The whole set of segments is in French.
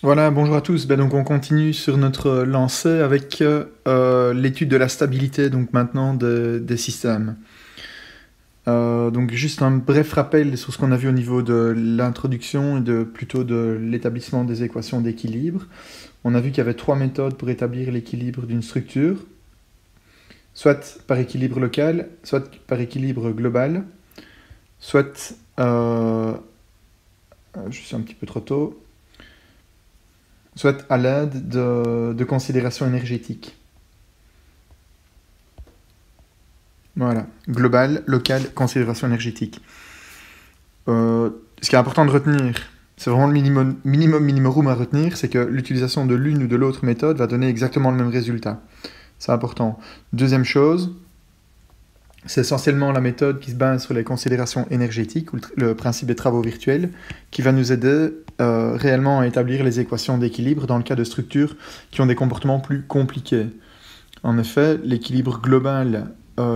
Voilà, bonjour à tous. Donc on continue sur notre lancée avec l'étude de la stabilité donc maintenant des systèmes. Donc juste un bref rappel sur ce qu'on a vu au niveau de l'introduction et plutôt de l'établissement des équations d'équilibre. On a vu qu'il y avait trois méthodes pour établir l'équilibre d'une structure, soit par équilibre local, soit par équilibre global, soit je suis un petit peu trop tôt, soit à l'aide de considérations énergétiques. Voilà, global, local, considération énergétique. Ce qui est important de retenir, c'est vraiment le minimum à retenir, c'est que l'utilisation de l'une ou de l'autre méthode va donner exactement le même résultat. C'est important. Deuxième chose, c'est essentiellement la méthode qui se base sur les considérations énergétiques, ou le principe des travaux virtuels, qui va nous aider réellement à établir les équations d'équilibre dans le cas de structures qui ont des comportements plus compliqués. En effet, l'équilibre global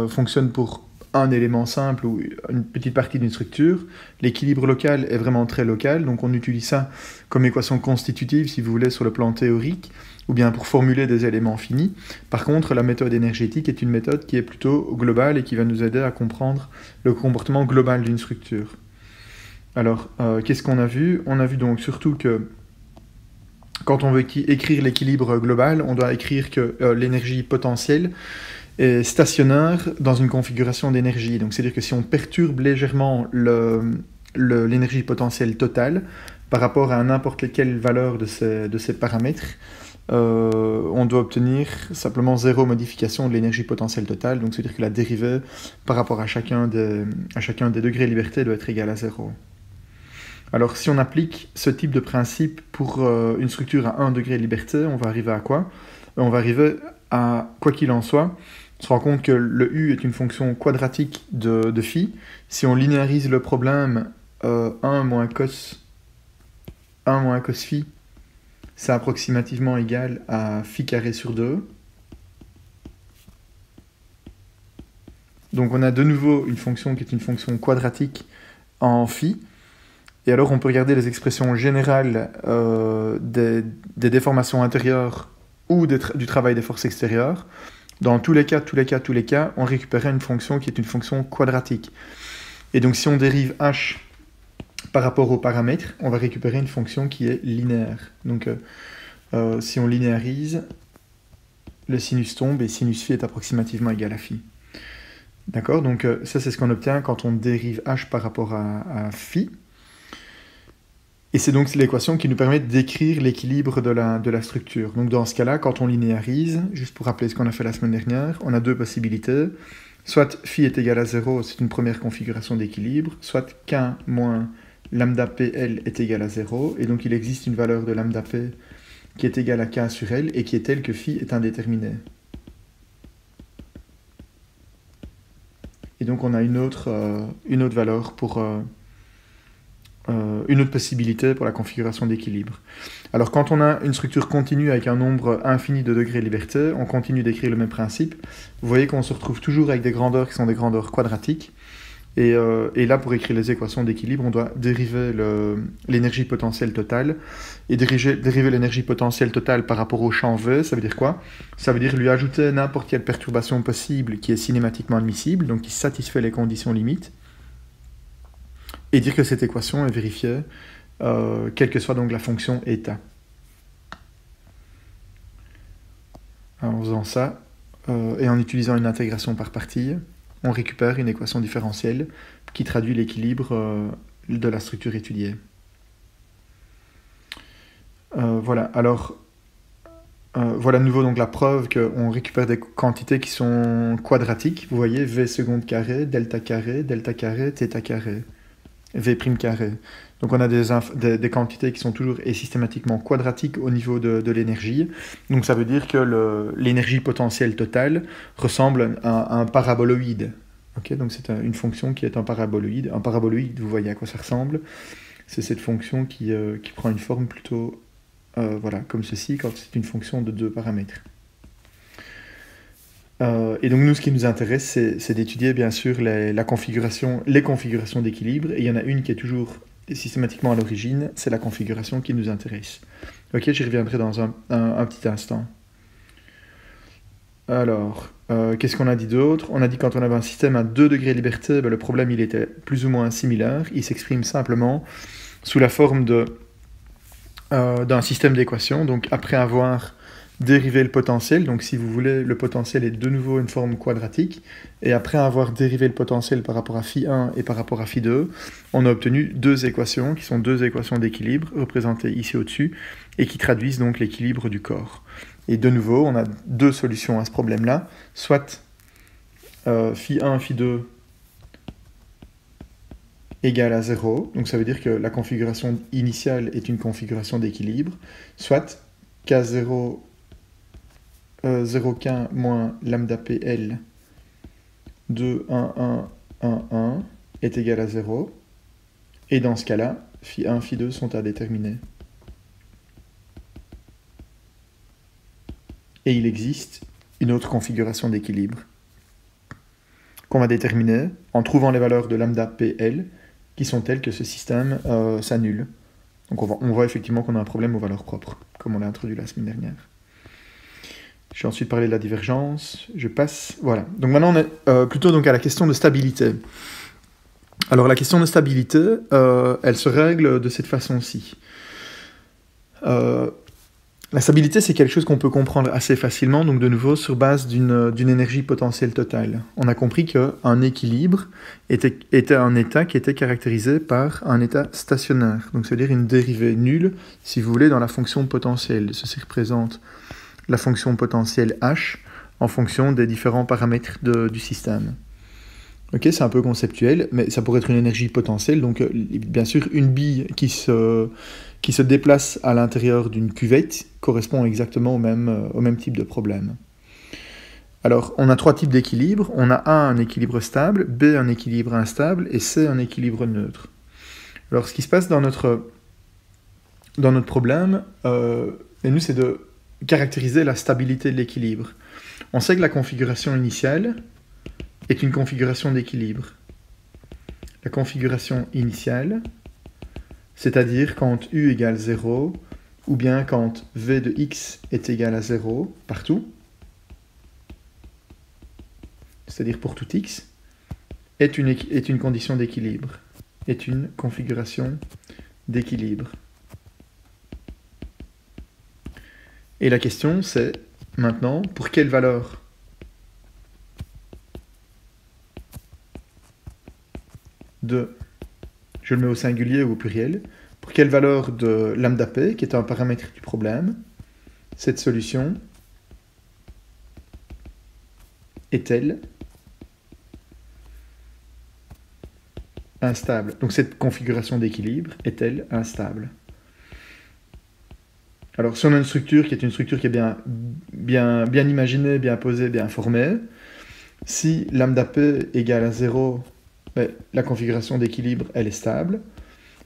fonctionne pour un élément simple ou une petite partie d'une structure. L'équilibre local est vraiment très local, donc on utilise ça comme équation constitutive, si vous voulez, sur le plan théorique, ou bien pour formuler des éléments finis. Par contre, la méthode énergétique est une méthode qui est plutôt globale et qui va nous aider à comprendre le comportement global d'une structure. Alors, qu'est-ce qu'on a vu? On a vu donc surtout que quand on veut écrire l'équilibre global, on doit écrire que l'énergie potentielle est stationnaire dans une configuration d'énergie. Donc c'est-à-dire que si on perturbe légèrement l'énergie potentielle totale par rapport à n'importe quelle valeur de ces paramètres, on doit obtenir simplement zéro modification de l'énergie potentielle totale. Donc c'est-à-dire que la dérivée par rapport à chacun des degrés de liberté doit être égale à zéro. Alors si on applique ce type de principe pour une structure à 1 degré de liberté, on va arriver à quoi? On va arriver à, quoi qu'il en soit, on se rend compte que le u est une fonction quadratique de phi. Si on linéarise le problème, 1 moins cos phi, c'est approximativement égal à phi carré sur 2. Donc on a de nouveau une fonction qui est une fonction quadratique en phi. Et alors on peut regarder les expressions générales des déformations intérieures ou du travail des forces extérieures. Dans tous les cas, on récupérait une fonction qui est une fonction quadratique. Et donc si on dérive h par rapport aux paramètres, on va récupérer une fonction qui est linéaire. Donc si on linéarise, le sinus tombe et sinus phi est approximativement égal à phi. D'accord? Donc ça c'est ce qu'on obtient quand on dérive h par rapport à phi. Et c'est donc l'équation qui nous permet de décrire l'équilibre de la structure. Donc dans ce cas-là, quand on linéarise, juste pour rappeler ce qu'on a fait la semaine dernière, on a deux possibilités. Soit phi est égal à 0, c'est une première configuration d'équilibre, soit k moins lambda pl est égal à 0, et donc il existe une valeur de lambda p qui est égale à k sur l, et qui est telle que phi est indéterminé. Et donc on a une autre valeur pour... une autre possibilité pour la configuration d'équilibre. Alors quand on a une structure continue avec un nombre infini de degrés de liberté, on continue d'écrire le même principe. Vous voyez qu'on se retrouve toujours avec des grandeurs qui sont des grandeurs quadratiques. Et là, pour écrire les équations d'équilibre, on doit dériver l'énergie potentielle totale. Et dériver l'énergie potentielle totale par rapport au champ V, ça veut dire quoi? Ça veut dire lui ajouter n'importe quelle perturbation possible qui est cinématiquement admissible, donc qui satisfait les conditions limites, et dire que cette équation est vérifiée, quelle que soit donc la fonction état. En faisant ça, et en utilisant une intégration par partie, on récupère une équation différentielle qui traduit l'équilibre de la structure étudiée. Voilà, alors, voilà de nouveau donc la preuve qu'on récupère des quantités qui sont quadratiques. Vous voyez, v seconde carré, delta carré, θ carré. V prime carré. Donc on a des quantités qui sont toujours et systématiquement quadratiques au niveau de l'énergie. Donc ça veut dire que l'énergie potentielle totale ressemble à un paraboloïde. Okay, donc c'est une fonction qui est un paraboloïde. Un paraboloïde, vous voyez à quoi ça ressemble. C'est cette fonction qui prend une forme plutôt voilà, comme ceci, quand c'est une fonction de deux paramètres. Et donc nous, ce qui nous intéresse, c'est d'étudier bien sûr les configurations d'équilibre. Et il y en a une qui est toujours systématiquement à l'origine, c'est la configuration qui nous intéresse. Ok, j'y reviendrai dans un petit instant. Alors, qu'est-ce qu'on a dit d'autre? On a dit quand on avait un système à 2 degrés de liberté, ben, le problème il était plus ou moins similaire. Il s'exprime simplement sous la forme d'un système d'équations. Donc après avoir dérivé le potentiel, donc si vous voulez, le potentiel est de nouveau une forme quadratique, et après avoir dérivé le potentiel par rapport à phi1 et par rapport à phi2, on a obtenu deux équations, qui sont deux équations d'équilibre, représentées ici au-dessus, et qui traduisent donc l'équilibre du corps. Et de nouveau, on a deux solutions à ce problème-là, soit phi1, phi2 égale à 0, donc ça veut dire que la configuration initiale est une configuration d'équilibre, soit K0 0,1 moins lambda PL 2, 1, 1, 1, 1 est égal à 0. Et dans ce cas-là, phi1, phi2 sont à déterminer. Et il existe une autre configuration d'équilibre qu'on va déterminer en trouvant les valeurs de lambda PL qui sont telles que ce système s'annule. Donc on voit effectivement qu'on a un problème aux valeurs propres, comme on l'a introduit la semaine dernière. Je vais ensuite parler de la divergence. Je passe. Voilà. Donc maintenant, on est plutôt donc à la question de stabilité. Alors la question de stabilité, elle se règle de cette façon-ci. La stabilité, c'est quelque chose qu'on peut comprendre assez facilement, donc de nouveau sur base d'une énergie potentielle totale. On a compris qu'un équilibre était un état qui était caractérisé par un état stationnaire. Donc c'est-à-dire une dérivée nulle, si vous voulez, dans la fonction potentielle. Ceci représente la fonction potentielle h en fonction des différents paramètres du système. Ok, c'est un peu conceptuel, mais ça pourrait être une énergie potentielle, donc bien sûr une bille qui se déplace à l'intérieur d'une cuvette correspond exactement au même type de problème. Alors, on a trois types d'équilibre. On a A, un équilibre stable, B, un équilibre instable, et C, un équilibre neutre. Alors, ce qui se passe dans notre problème, et nous, c'est de caractériser la stabilité de l'équilibre. On sait que la configuration initiale est une configuration d'équilibre. La configuration initiale, c'est-à-dire quand U égale 0, ou bien quand V de x est égal à 0 partout, c'est-à-dire pour tout x, est une condition d'équilibre, est une configuration d'équilibre. Et la question c'est maintenant, pour quelle valeur de, je le mets au singulier ou au pluriel, pour quelle valeur de lambda p, qui est un paramètre du problème, cette solution est-elle instable? Donc cette configuration d'équilibre est-elle instable? Alors si on a une structure qui est bien imaginée, bien posée, bien formée, si lambda p égale à 0, ben, la configuration d'équilibre elle est stable.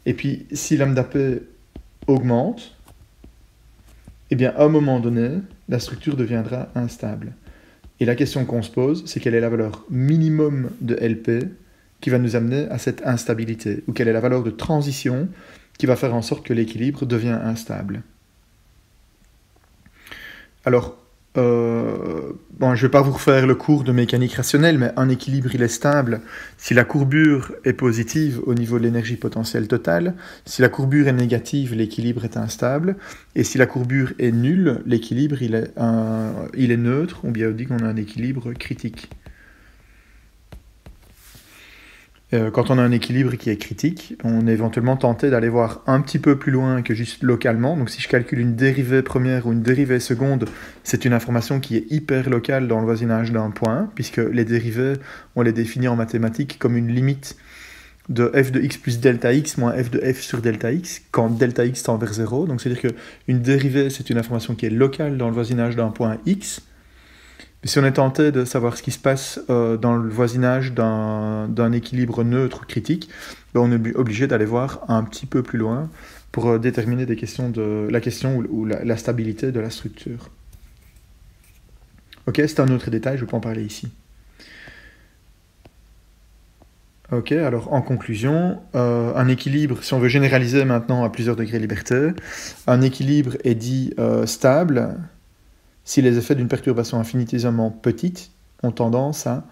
Et puis si lambda p augmente, eh bien à un moment donné, la structure deviendra instable. Et la question qu'on se pose, c'est quelle est la valeur minimum de LP qui va nous amener à cette instabilité, ou quelle est la valeur de transition qui va faire en sorte que l'équilibre devient instable. Alors, bon, je ne vais pas vous refaire le cours de mécanique rationnelle, mais un équilibre, il est stable si la courbure est positive au niveau de l'énergie potentielle totale, si la courbure est négative, l'équilibre est instable, et si la courbure est nulle, l'équilibre, il est neutre, ou bien on dit qu'on a un équilibre critique. Quand on a un équilibre qui est critique, on est éventuellement tenté d'aller voir un petit peu plus loin que juste localement. Donc si je calcule une dérivée première ou une dérivée seconde, c'est une information qui est hyper locale dans le voisinage d'un point, puisque les dérivées, on les définit en mathématiques comme une limite de f de x plus delta x moins f de f sur delta x, quand delta x tend vers 0. Donc c'est-à-dire qu'une dérivée, c'est une information qui est locale dans le voisinage d'un point x. Mais si on est tenté de savoir ce qui se passe dans le voisinage d'un équilibre neutre critique, ben on est obligé d'aller voir un petit peu plus loin pour déterminer la question ou la stabilité de la structure. Ok, c'est un autre détail, je peux en parler ici. Ok, alors en conclusion, un équilibre, si on veut généraliser maintenant à plusieurs degrés de liberté, un équilibre est dit stable si les effets d'une perturbation infinitésimement petite ont tendance à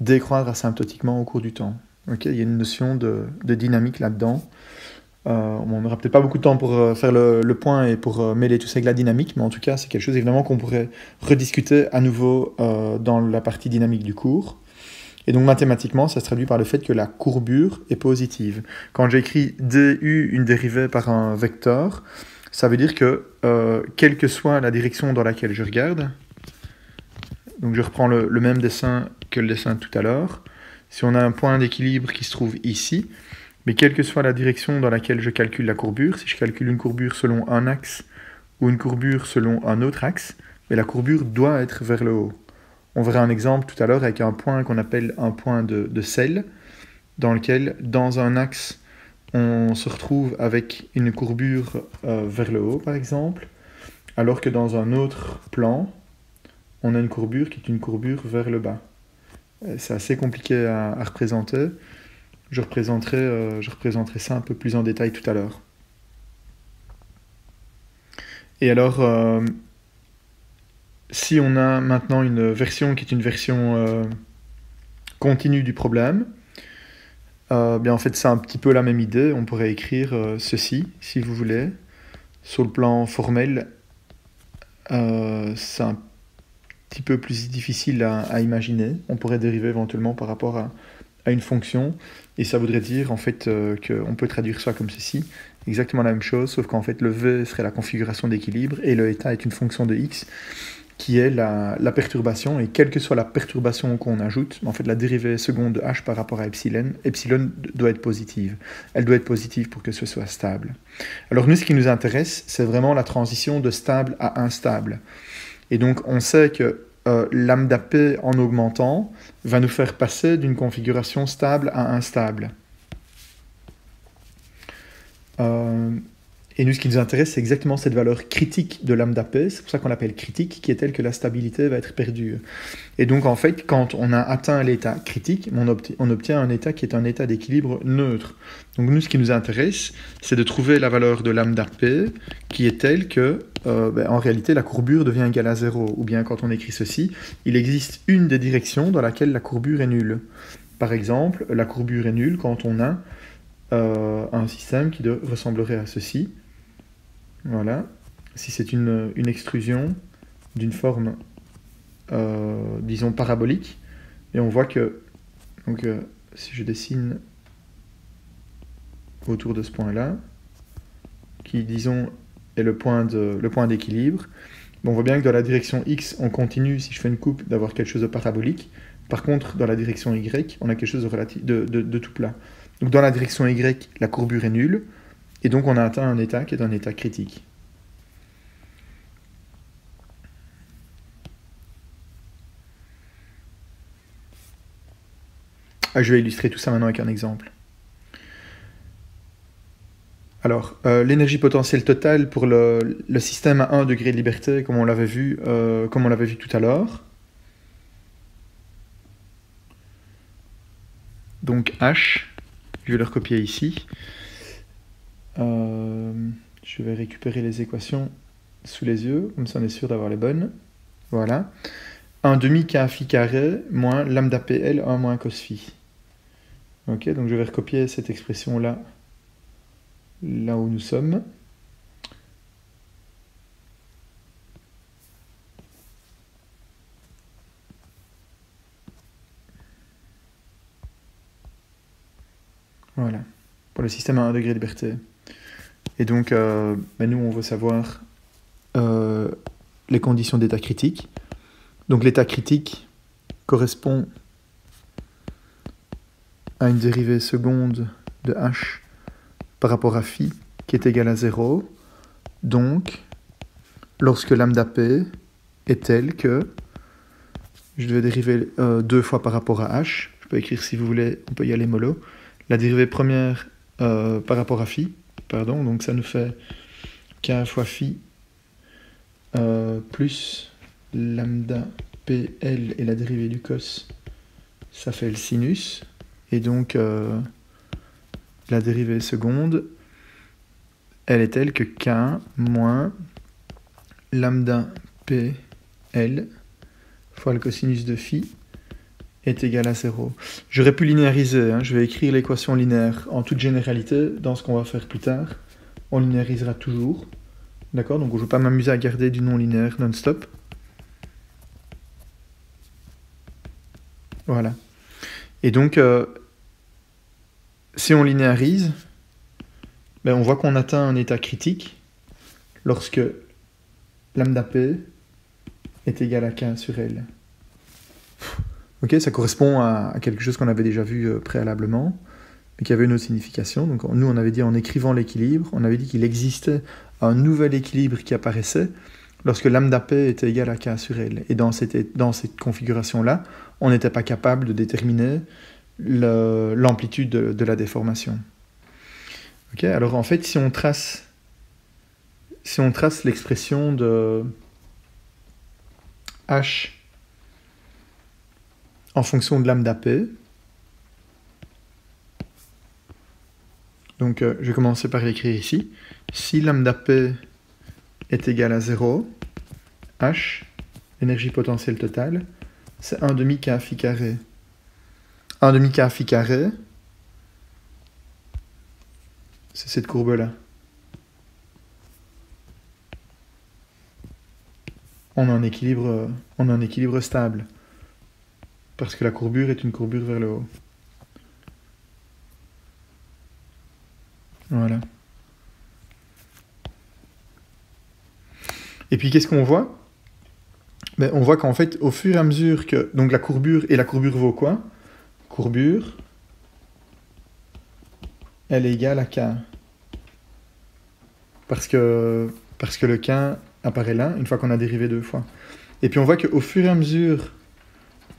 décroître asymptotiquement au cours du temps. Ok, il y a une notion de dynamique là-dedans. On n'aura peut-être pas beaucoup de temps pour faire le point et pour mêler tout ça avec la dynamique, mais en tout cas, c'est quelque chose évidemment qu'on pourrait rediscuter à nouveau dans la partie dynamique du cours. Et donc mathématiquement, ça se traduit par le fait que la courbure est positive. Quand j'écris du, une dérivée par un vecteur, ça veut dire que quelle que soit la direction dans laquelle je regarde, donc je reprends le même dessin que le dessin de tout à l'heure, si on a un point d'équilibre qui se trouve ici, mais quelle que soit la direction dans laquelle je calcule la courbure, si je calcule une courbure selon un axe ou une courbure selon un autre axe, mais la courbure doit être vers le haut. On verra un exemple tout à l'heure avec un point qu'on appelle un point de selle, dans lequel, dans un axe, on se retrouve avec une courbure vers le haut, par exemple, alors que dans un autre plan, on a une courbure qui est une courbure vers le bas. C'est assez compliqué à représenter. Je représenterai ça un peu plus en détail tout à l'heure. Et alors, si on a maintenant une version qui est une version continue du problème, bien en fait c'est un petit peu la même idée. On pourrait écrire ceci, si vous voulez. Sur le plan formel, c'est un petit peu plus difficile à imaginer. On pourrait dériver éventuellement par rapport à une fonction, et ça voudrait dire en fait qu'on peut traduire ça comme ceci, exactement la même chose, sauf qu'en fait le v serait la configuration d'équilibre, et le eta est une fonction de x, qui est la perturbation, et quelle que soit la perturbation qu'on ajoute, en fait la dérivée seconde de h par rapport à epsilon doit être positive. Elle doit être positive pour que ce soit stable. Alors nous, ce qui nous intéresse, c'est vraiment la transition de stable à instable. Et donc on sait que lambda p en augmentant va nous faire passer d'une configuration stable à instable. Et nous, ce qui nous intéresse, c'est exactement cette valeur critique de lambda p, c'est pour ça qu'on l'appelle critique, qui est telle que la stabilité va être perdue. Et donc, en fait, quand on a atteint l'état critique, on obtient un état qui est un état d'équilibre neutre. Donc, nous, ce qui nous intéresse, c'est de trouver la valeur de lambda p, qui est telle que, en réalité, la courbure devient égale à 0. Ou bien, quand on écrit ceci, il existe une des directions dans laquelle la courbure est nulle. Par exemple, la courbure est nulle quand on a un système qui ressemblerait à ceci. Voilà, si c'est une extrusion d'une forme, disons, parabolique, et on voit que, donc, si je dessine autour de ce point-là, qui, disons, est le point d'équilibre, on voit bien que dans la direction x, on continue, si je fais une coupe, d'avoir quelque chose de parabolique. Par contre, dans la direction y, on a quelque chose de tout plat. Donc dans la direction y, la courbure est nulle, et donc on a atteint un état qui est un état critique. Je vais illustrer tout ça maintenant avec un exemple. Alors, l'énergie potentielle totale pour le système à 1 degré de liberté, comme on l'avait vu tout à l'heure. Donc H, je vais le recopier ici. Je vais récupérer les équations sous les yeux, comme ça on est sûr d'avoir les bonnes. Voilà. 1 demi k phi carré moins lambda pl 1 moins cos phi. Ok, donc je vais recopier cette expression-là, là où nous sommes. Voilà, pour le système à 1 degré de liberté. Et donc, nous, on veut savoir les conditions d'état critique. Donc l'état critique correspond à une dérivée seconde de h par rapport à phi qui est égale à 0. Donc, lorsque lambda p est tel que, je vais dériver 2 fois par rapport à h, je peux écrire si vous voulez, on peut y aller mollo, la dérivée première par rapport à phi, pardon, donc ça nous fait k fois phi plus lambda pl et la dérivée du cos, ça fait le sinus. Et donc, la dérivée seconde, elle est telle que K moins lambda PL fois le cosinus de phi est égal à 0. J'aurais pu linéariser, hein. Je vais écrire l'équation linéaire en toute généralité. Dans ce qu'on va faire plus tard, on linéarisera toujours. D'accord? Donc je ne vais pas m'amuser à garder du non linéaire non-stop. Voilà. Et donc, si on linéarise, ben on voit qu'on atteint un état critique lorsque lambda p est égal à K sur L. Ok, ça correspond à quelque chose qu'on avait déjà vu préalablement, mais qui avait une autre signification. Donc nous, on avait dit en écrivant l'équilibre, on avait dit qu'il existait un nouvel équilibre qui apparaissait lorsque lambda p était égal à K sur L. Et dans cette configuration-là, on n'était pas capable de déterminer l'amplitude de la déformation. Ok, alors en fait, si on trace l'expression de H en fonction de lambda p, donc je vais commencer par l'écrire ici. Si lambda p est égal à 0, H, l'énergie potentielle totale, c'est 1 demi K phi carré. 1 demi K phi carré, c'est cette courbe-là. On a un équilibre stable, parce que la courbure est une courbure vers le haut. Voilà. Et puis qu'est-ce qu'on voit? Ben, on voit qu'en fait, au fur et à mesure que... Donc la courbure vaut quoi? Courbure, elle est égale à K. Parce que le K apparaît là, une fois qu'on a dérivé deux fois. Et puis on voit qu'au fur et à mesure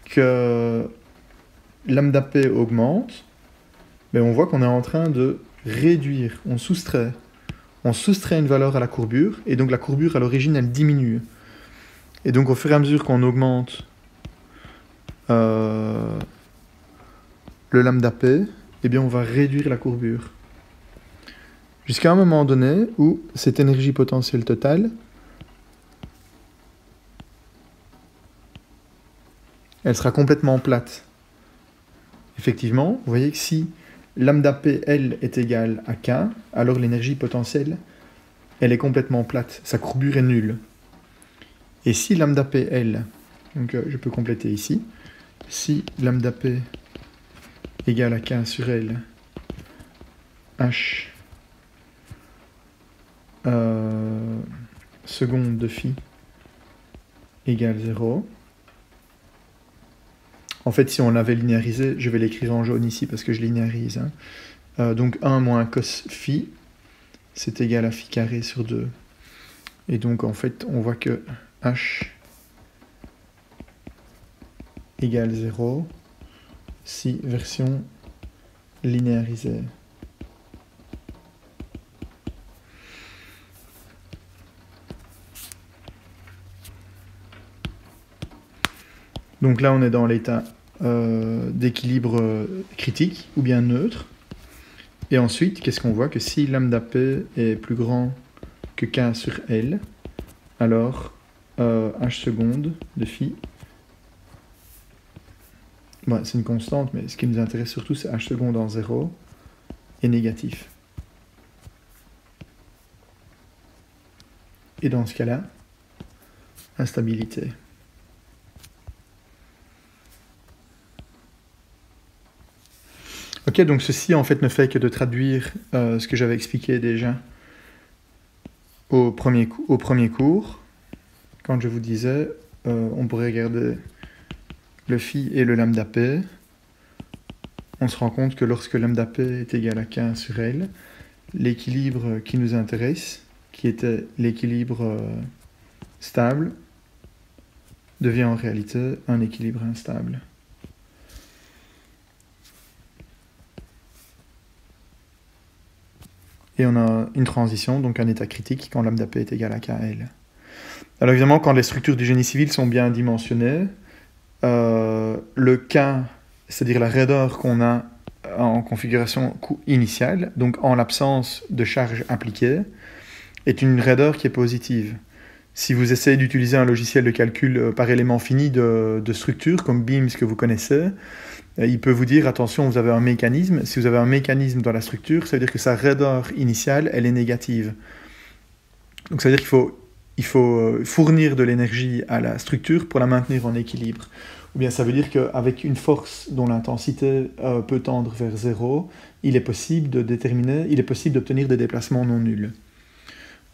que lambda p augmente, ben on voit qu'on est en train de réduire, on soustrait une valeur à la courbure, et donc la courbure à l'origine elle diminue. Et donc au fur et à mesure qu'on augmente le lambda p, eh bien on va réduire la courbure. Jusqu'à un moment donné où cette énergie potentielle totale, elle sera complètement plate. Effectivement, vous voyez que si lambda PL est égal à K, alors l'énergie potentielle, elle est complètement plate. Sa courbure est nulle. Et si lambda PL, donc je peux compléter ici, si lambda P égale à K sur L, H seconde de phi égale 0. En fait, si on l'avait linéarisé, je vais l'écrire en jaune ici parce que je linéarise. Hein. Donc 1 moins cos phi, c'est égal à phi carré sur 2. Et donc en fait, on voit que H égale 0 si version linéarisée. Donc là, on est dans l'état d'équilibre critique ou bien neutre. Et ensuite, qu'est-ce qu'on voit? Que si lambda p est plus grand que K sur L, alors H seconde de phi, bon, c'est une constante, mais ce qui nous intéresse surtout, c'est H seconde en 0 est négatif. Et dans ce cas-là, instabilité. Ok, donc ceci en fait ne fait que de traduire ce que j'avais expliqué déjà au premier cours, quand je vous disais on pourrait regarder le phi et le lambda p. On se rend compte que lorsque lambda p est égal à K sur L, l'équilibre qui nous intéresse, qui était l'équilibre stable, devient en réalité un équilibre instable. Et on a une transition, donc un état critique, quand lambda p est égal à KL. Alors évidemment, quand les structures du génie civil sont bien dimensionnées, le K, c'est-à-dire la raideur qu'on a en configuration initiale, donc en l'absence de charge appliquée, est une raideur qui est positive. Si vous essayez d'utiliser un logiciel de calcul par élément fini de structure, comme Beams que vous connaissez, il peut vous dire, attention, vous avez un mécanisme. Si vous avez un mécanisme dans la structure, ça veut dire que sa raideur initiale, elle est négative. Donc ça veut dire qu'il faut fournir de l'énergie à la structure pour la maintenir en équilibre. Ou bien ça veut dire qu'avec une force dont l'intensité peut tendre vers 0, il est possible d'obtenir des déplacements non nuls.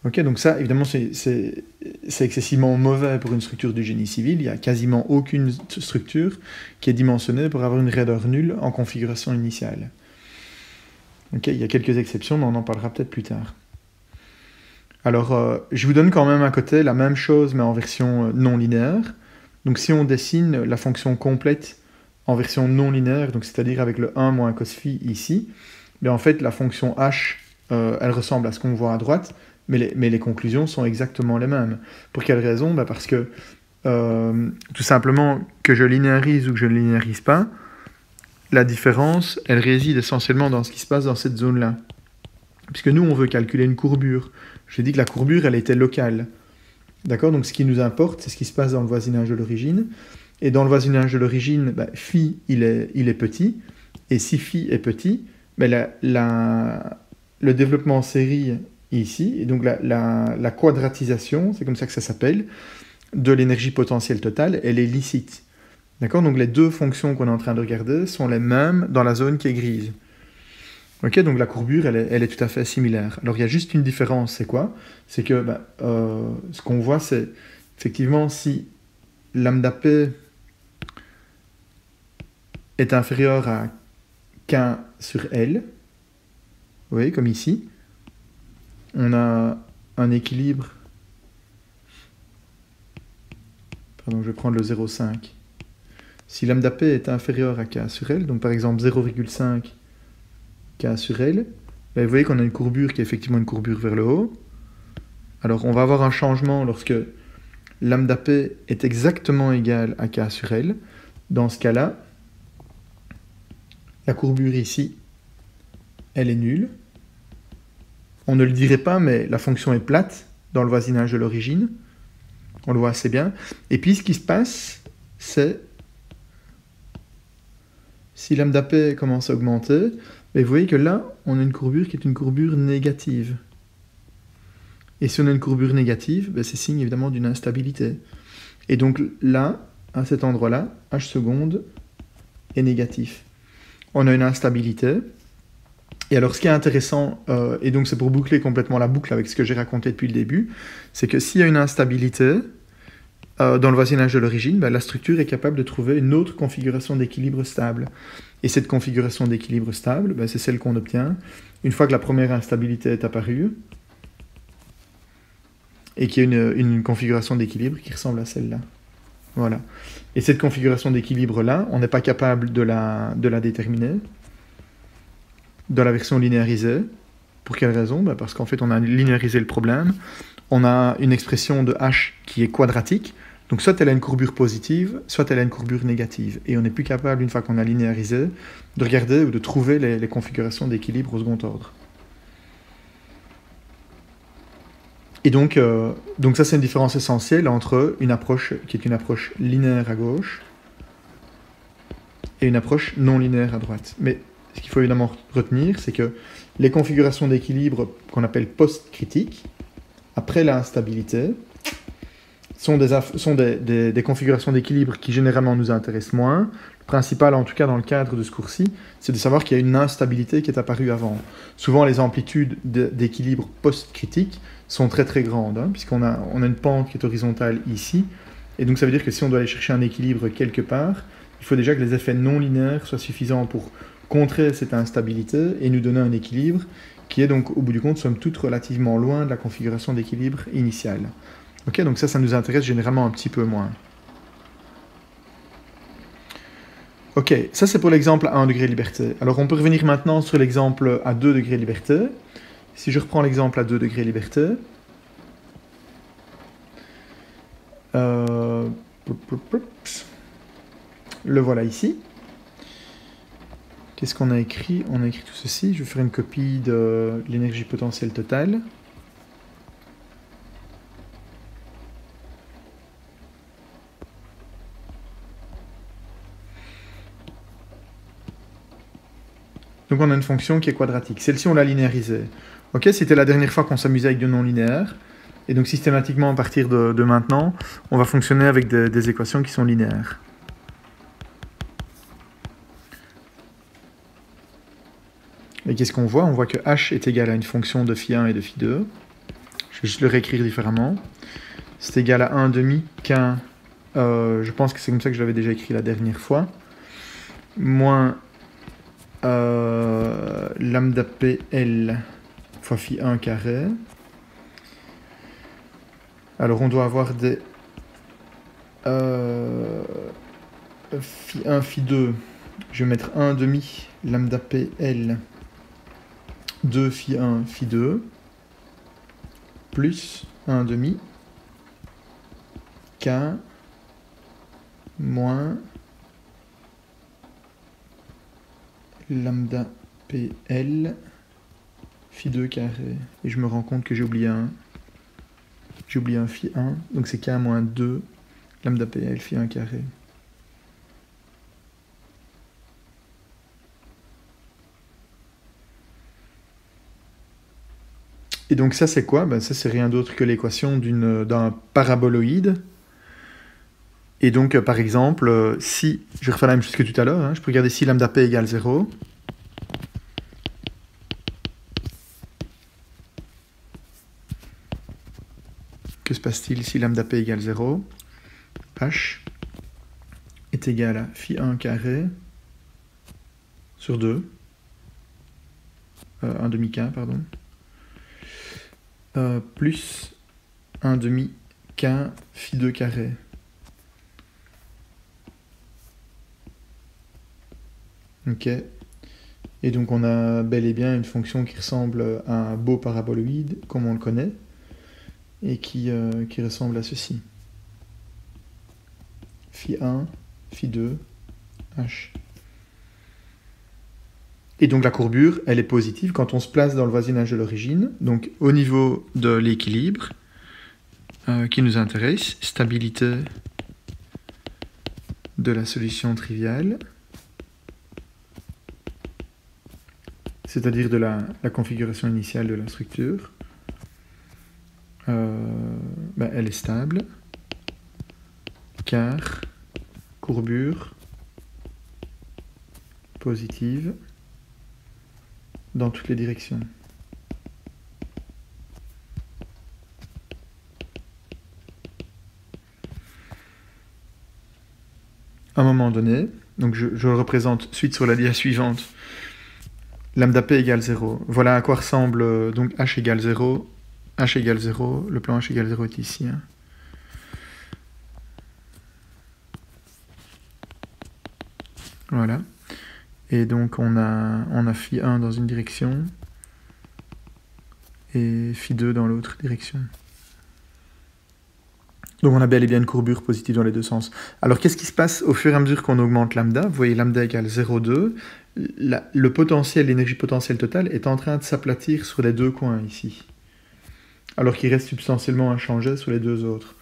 Ok, donc ça, évidemment, c'est excessivement mauvais pour une structure du génie civil. Il n'y a quasiment aucune structure qui est dimensionnée pour avoir une raideur nulle en configuration initiale. Ok, il y a quelques exceptions, mais on en parlera peut-être plus tard. Alors, je vous donne quand même à côté la même chose, mais en version non linéaire. Donc si on dessine la fonction complète en version non linéaire, donc c'est-à-dire avec le 1 moins cos phi ici, bien en fait, la fonction h, elle ressemble à ce qu'on voit à droite, mais les conclusions sont exactement les mêmes. Pour quelle raison? Parce que, tout simplement, que je linéarise ou que je ne linéarise pas, la différence, elle réside essentiellement dans ce qui se passe dans cette zone-là. Puisque nous, on veut calculer une courbure. Je dis que la courbure, elle était locale. D'accord? Donc ce qui nous importe, c'est ce qui se passe dans le voisinage de l'origine. Et dans le voisinage de l'origine, phi, il est petit. Et si phi est petit, le développement en série ici, et donc la quadratisation, c'est comme ça que ça s'appelle, de l'énergie potentielle totale, elle est licite. D'accord? Donc les deux fonctions qu'on est en train de regarder sont les mêmes dans la zone qui est grise. Ok, donc la courbure, elle est tout à fait similaire. Alors il y a juste une différence, c'est quoi? C'est que ce qu'on voit, c'est effectivement si lambda p est inférieur à k sur L, vous voyez, comme ici, on a un équilibre. Pardon, je vais prendre le 0,5. Si lambda p est inférieur à k sur L, donc par exemple 0,5 k sur L, vous voyez qu'on a une courbure qui est effectivement une courbure vers le haut. Alors on va avoir un changement lorsque lambda p est exactement égal à k sur L. Dans ce cas-là, la courbure ici, elle est nulle. On ne le dirait pas, mais la fonction est plate dans le voisinage de l'origine. On le voit assez bien. Et puis ce qui se passe, c'est si lambda p commence à augmenter, vous voyez que là, on a une courbure qui est une courbure négative. Et si on a une courbure négative, c'est signe évidemment d'une instabilité. Et donc là, à cet endroit-là, h seconde est négatif. On a une instabilité. Et alors ce qui est intéressant, et donc c'est pour boucler complètement la boucle avec ce que j'ai raconté depuis le début, c'est que s'il y a une instabilité dans le voisinage de l'origine, la structure est capable de trouver une autre configuration d'équilibre stable. Et cette configuration d'équilibre stable, c'est celle qu'on obtient une fois que la première instabilité est apparue, et qu'il y a une configuration d'équilibre qui ressemble à celle-là. Voilà. Et cette configuration d'équilibre-là, on n'est pas capable de la déterminer dans la version linéarisée. Pour quelle raison? Parce qu'en fait, on a linéarisé le problème. On a une expression de h qui est quadratique. Donc soit elle a une courbure positive, soit elle a une courbure négative. Et on n'est plus capable, une fois qu'on a linéarisé, de regarder ou de trouver les configurations d'équilibre au second ordre. Et donc ça, c'est une différence essentielle entre une approche qui est une approche linéaire à gauche et une approche non linéaire à droite. Mais ce qu'il faut évidemment retenir, c'est que les configurations d'équilibre qu'on appelle post-critiques, après l'instabilité, sont des configurations d'équilibre qui généralement nous intéressent moins. Le principal, en tout cas dans le cadre de ce cours-ci, c'est de savoir qu'il y a une instabilité qui est apparue avant. Souvent, les amplitudes d'équilibre post-critique sont très très grandes, puisqu'on a une pente qui est horizontale ici, et donc ça veut dire que si on doit aller chercher un équilibre quelque part, il faut déjà que les effets non linéaires soient suffisants pour contrer cette instabilité et nous donner un équilibre qui est donc, au bout du compte, somme toute relativement loin de la configuration d'équilibre initiale. Ok, donc ça nous intéresse généralement un petit peu moins. Ok, ça c'est pour l'exemple à 1 degré de liberté. Alors on peut revenir maintenant sur l'exemple à 2 degrés de liberté. Si je reprends l'exemple à 2 degrés de liberté, le voilà ici. Qu'est-ce qu'on a écrit? On a écrit tout ceci. Je vais faire une copie de l'énergie potentielle totale. Donc on a une fonction qui est quadratique. Celle-ci, on l'a linéarisée. Ok, c'était la dernière fois qu'on s'amusait avec de non linéaires. Et donc systématiquement, à partir de maintenant, on va fonctionner avec des équations qui sont linéaires. Et qu'est-ce qu'on voit? On voit que h est égal à une fonction de phi 1 et de phi 2. Je vais juste le réécrire différemment. C'est égal à 1 demi qu'un... je pense que c'est comme ça que je l'avais déjà écrit la dernière fois. Moins lambda PL fois phi 1 carré. Alors on doit avoir des phi 1, phi 2. Je vais mettre 1 demi lambda PL 2 phi 1, phi 2 plus 1 demi K moins lambda PL phi 2 carré. Et je me rends compte que j'ai oublié un phi 1, donc c'est K moins 2 lambda PL phi 1 carré. Et donc ça c'est quoi? Ben, ça c'est rien d'autre que l'équation d'un paraboloïde. Et donc par exemple, si, je vais refaire la même chose que tout à l'heure, hein, je peux regarder si lambda p égale 0. Que se passe-t-il si lambda p égale 0? H est égal à phi 1 carré sur 2, 1 demi K, pardon, plus 1 demi K phi 2 carré. Ok. Et donc on a bel et bien une fonction qui ressemble à un beau paraboloïde, comme on le connaît, et qui ressemble à ceci. Phi 1, phi 2, h. Et donc la courbure, elle est positive quand on se place dans le voisinage de l'origine, donc au niveau de l'équilibre qui nous intéresse, stabilité de la solution triviale, c'est-à-dire de la configuration initiale de la structure, elle est stable, car courbure positive dans toutes les directions. À un moment donné, donc je le représente suite sur la dia suivante, lambda p égale 0. Voilà à quoi ressemble donc h égale 0, h égale 0, le plan h égale 0 est ici. Hein. Voilà. Et donc on a phi 1 dans une direction et phi 2 dans l'autre direction. Donc on a bel et bien une courbure positive dans les deux sens. Alors qu'est-ce qui se passe au fur et à mesure qu'on augmente lambda? Vous voyez lambda égale 0,2. Le potentiel, l'énergie potentielle totale est en train de s'aplatir sur les deux coins ici. Alors qu'il reste substantiellement inchangé sur les deux autres.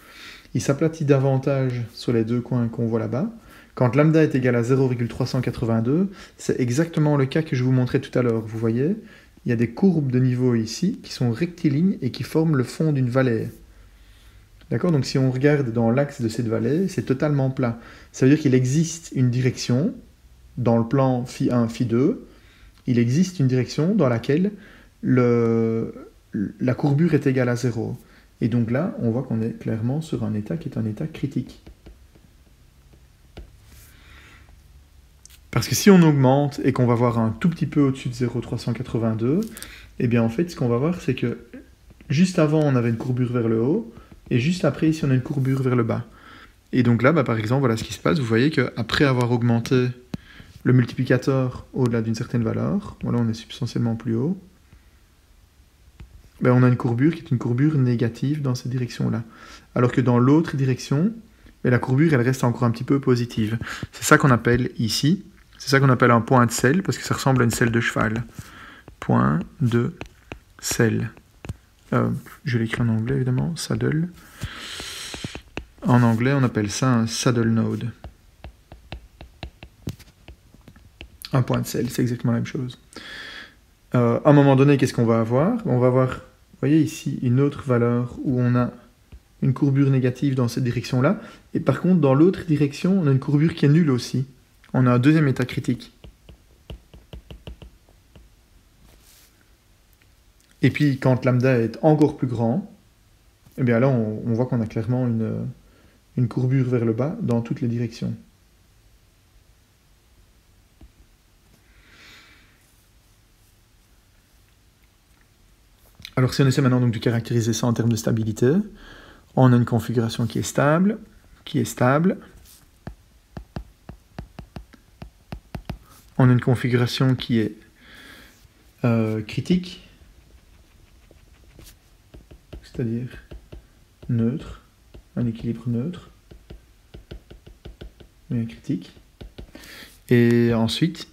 Il s'aplatit davantage sur les deux coins qu'on voit là-bas. Quand lambda est égal à 0,382, c'est exactement le cas que je vous montrais tout à l'heure. Vous voyez, il y a des courbes de niveau ici qui sont rectilignes et qui forment le fond d'une vallée. D'accord? Donc si on regarde dans l'axe de cette vallée, c'est totalement plat. Ça veut dire qu'il existe une direction, dans le plan phi 1, phi 2, il existe une direction dans laquelle la courbure est égale à 0. Et donc là, on voit qu'on est clairement sur un état qui est un état critique. Parce que si on augmente et qu'on va voir un tout petit peu au-dessus de 0,382, eh bien en fait, ce qu'on va voir, c'est que juste avant, on avait une courbure vers le haut, et juste après, ici, on a une courbure vers le bas. Et donc là, par exemple, voilà ce qui se passe. Vous voyez qu'après avoir augmenté le multiplicateur au-delà d'une certaine valeur, voilà, on est substantiellement plus haut, on a une courbure qui est une courbure négative dans cette direction-là. Alors que dans l'autre direction, la courbure, elle reste encore un petit peu positive. C'est ça qu'on appelle ici C'est ça qu'on appelle un point de selle, parce que ça ressemble à une selle de cheval. Point de selle. Je l'écris en anglais, évidemment, saddle. En anglais, on appelle ça un saddle node. Un point de selle, c'est exactement la même chose. À un moment donné, qu'est-ce qu'on va avoir? On va avoir, vous voyez ici, une autre valeur où on a une courbure négative dans cette direction-là. Et par contre, dans l'autre direction, on a une courbure qui est nulle aussi. On a un deuxième état critique. Et puis, quand lambda est encore plus grand, eh bien là, on voit qu'on a clairement une courbure vers le bas dans toutes les directions. Alors, si on essaie maintenant donc de caractériser ça en termes de stabilité, on a une configuration qui est stable, on a une configuration qui est critique, c'est-à-dire neutre, un équilibre neutre, mais critique. Et ensuite,